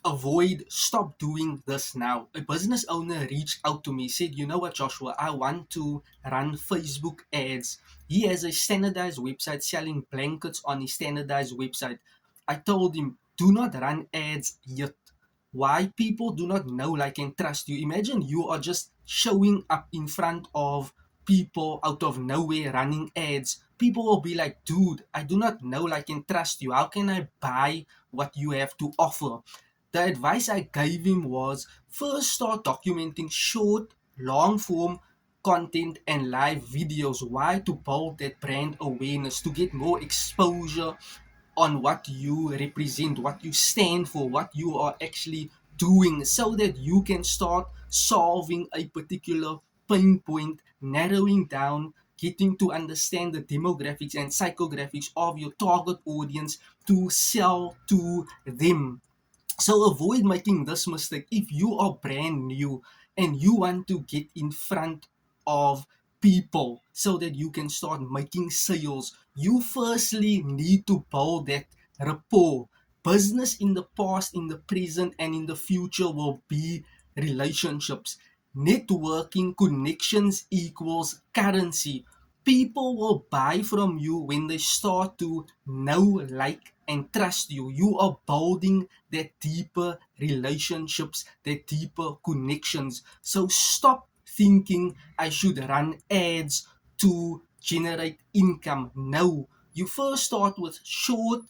avoid, stop doing this now. A business owner reached out to me, said, you know what, Joshua, I want to run Facebook ads. He has a standardized website selling blankets on his standardized website. I told him, do not run ads yet. Why? People do not know, like, and trust you. Imagine you are just showing up in front of people out of nowhere running ads. People will be like, dude, I do not know, like, and trust you. How can I buy what you have to offer? The advice I gave him was first start documenting short, long form content and live videos. Why? To build that brand awareness, to get more exposure on what you represent, what you stand for, what you are actually doing, so that you can start solving a particular pain point, narrowing down, getting to understand the demographics and psychographics of your target audience to sell to them. So avoid making this mistake. If you are brand new and you want to get in front of people so that you can start making sales, you firstly need to build that rapport. Business in the past, in the present, and in the future will be relationships. Networking connections equals currency. People will buy from you when they start to know, like, and trust you. You are building that deeper relationships, that deeper connections. So stop thinking I should run ads to generate income. No, you first start with short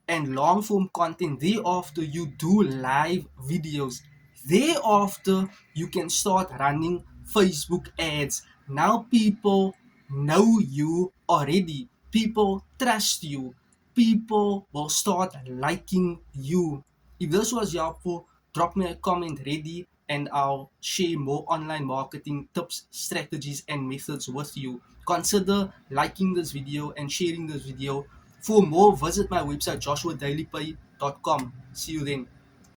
and long form content. Thereafter, you do live videos. Thereafter, you can start running Facebook ads. Now, people know you already, people trust you, people will start liking you. If this was helpful, drop me a comment ready and I'll share more online marketing tips, strategies, and methods with you. Consider liking this video and sharing this video. For more, visit my website joshuadailypay.com. See you then.